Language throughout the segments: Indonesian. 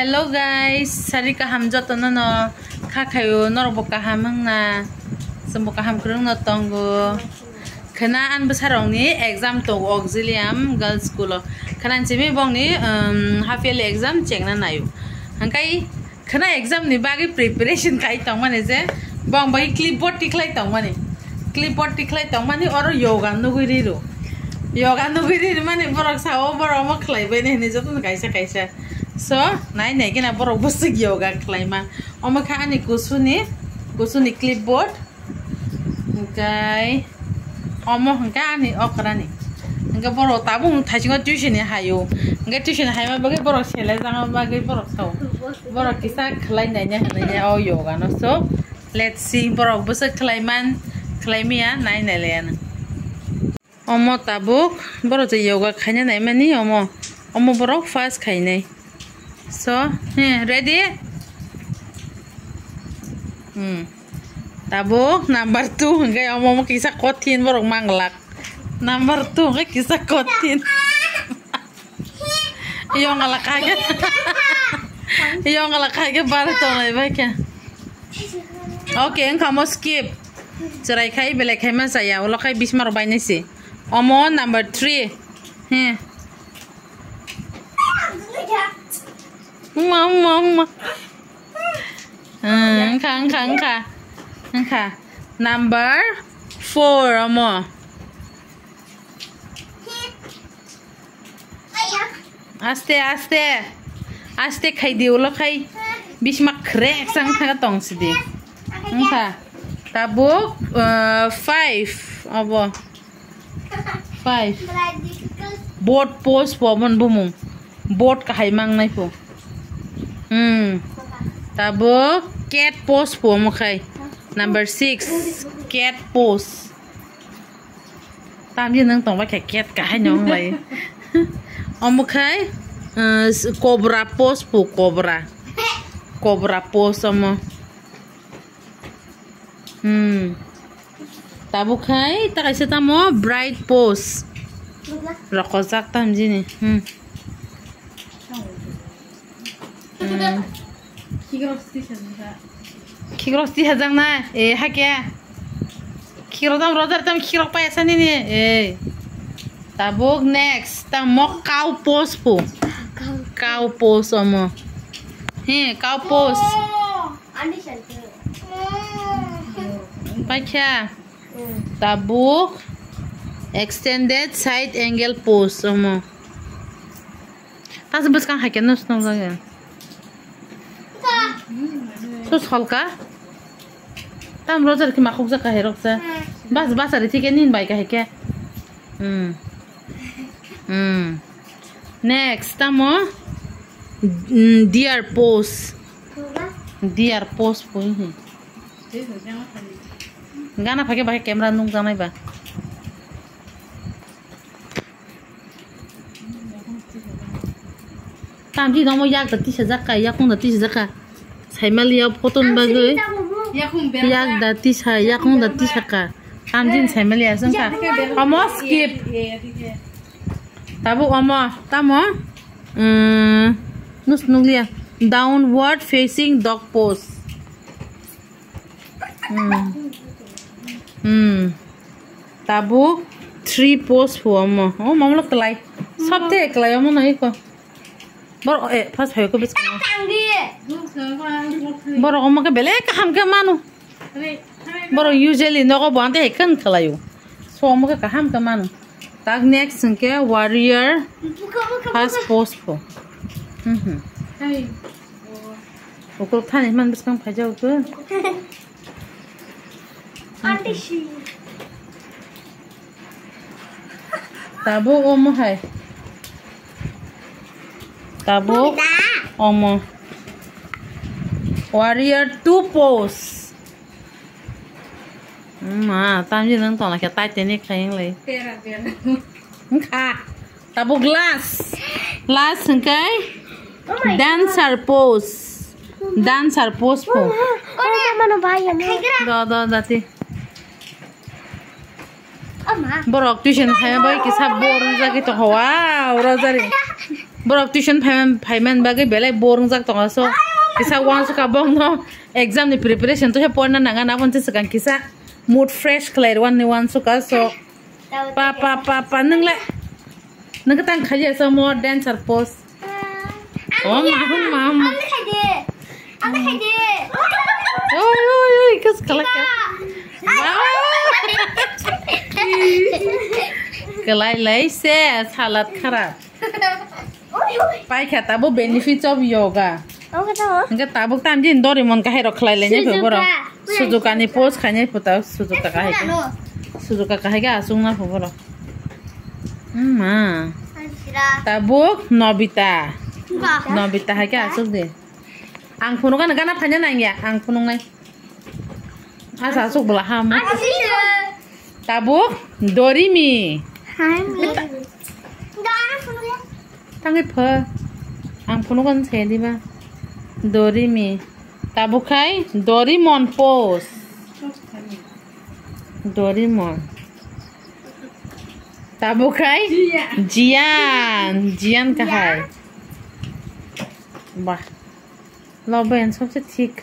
Hello guys, sari kaham joto no kakayo nor kaham na sembo kaham kurung no tonggo. Kena an besarong ni exam to auxilium girls school. Kena cimi bong ni half yearly exam cek na nayu. Hangkai kena exam ni bagi preparation kai tong mane je. Bong bagi clipboard tiklai tong mane. Clipboard tiklai tong mane oro yoga no guriru. Yoga no guriru mane borok sao borok mo klai bene ni joto kaisa kaisa. So, nai kena borok busuk yoga klaima. Oma ka ani kusuni clipboard. Okay. Oma ka ani okrani. Nga borok tabung thajingo tuition ni hayo. Nga tuition hayo bagi borok sele janga bagi borok sao. Borok kisa klai nanya o yoga no. So, let's see borok busuk klaimia nai leana. Oma tabuk borok je yoga khanya nai mani oma borok fast khainai. So, ready? Tabuk number 2 enggak mau kisah kotin borok manglak. Number 2 enggak kisah kotin. Iyo ngalak aja. Iyo ngalak aja baru tuh nih baiknya. Oke, kamu skip. Cerai kai belek kai mas saya. Ulah kai bismar banyak sih. Omon number 3. Mama. Angka. Number 4 amo. Aste khai diu lo khai bismak krek sang tha tong sidi. Angka. Tabuk 5 abo. 5. Board pose pomon bumung. Board kahai mang nai po. Tabuk cat pose po mo kay. Number 6 cat pose. Tam yun nang tong ba kay cat kahai nyong lay. Mo kay cobra pose po cobra. Cobra pose mo. Tabuk kay takay sa tamo bright pose. Rakozak tam jini. Kikrosti hazang na hakya kirodam rodar tam kirok pa yasa ni tabuk next tam mo cow pose po cow pose mo cow pose pakya tabuk extended side angle pose mo tas bus kan hakya nus nong lagi sus halka tam rojar ki makuk za kahirok sa bas ari thike nin bai kahe ke next tamo deer pose po gana phake ba camera nung janai ba tam ji domo yak dati sajaka yakung dati sajaka Saimali up cotton bagai. Yak dati saka. Amjin saimali asam ka. Amo skip. Tabu amo. Tamo. Nus nunglia. Downward facing dog pose. Tabu 3 pose po amo. Oh mamlo kelai. Sabte kelai amo nahi ko. Boro pas hayo ko bis ko. Boro ko bele kaham ke manu. Boro usually noko bante hekan kalayo. So mo ka kaham ke manu. Tag next ke warrior pas pose po. Okol thani man bis kang phajaw ko. Tabu omo hai. Tabuk omo warrior 2 pose tam ji nang tong la kya tai te ni khaing le kha tabuk glass kai dancer pose po do dati borok tuition hai bai ki sab bor ja ki to wow rozari borok tuition payment bagi belai boring jak tonga so kisa wang suka bong no exam ni preparation to he porna nanga na pon sekan kisa mood fresh clear one ni one suka so pa nang le nang tang khaje so more dancer pose oh mama oi kas kalak kelai lai se halat kharap pai kata bo benefits of yoga enggak tabuk tam jin Doraemon ka hero khlai lenya pe boro Suzuka ni pose khanya puta Suzuka ka hai Suzuka ka hai ga asung na boro ma tabuk Nobita hai ga asuk de ang phunu kan gana phanya nang ya ang phunu ngai asa asuk bela ham tabuk Dorimi tangi phe ang phunu kan se di ba Dorimi tabukai Doraemon pose Doraemon tabukai Jian kahai bah loben सबसे ठीक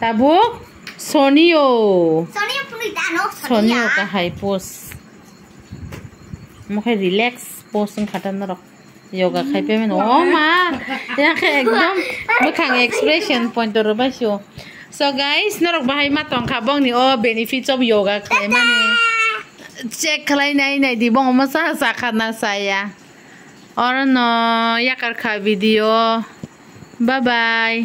tabuk Sonio kahai pose mukai relax pose khatan rok yoga khai pe men oh ma ya ke ekdom mukhang expression point ro ba so guys norok bahai ma tong khabong ni oh benefits of yoga khai mani check khlai nai di bong ma sa khana saya or no yakar kha video bye bye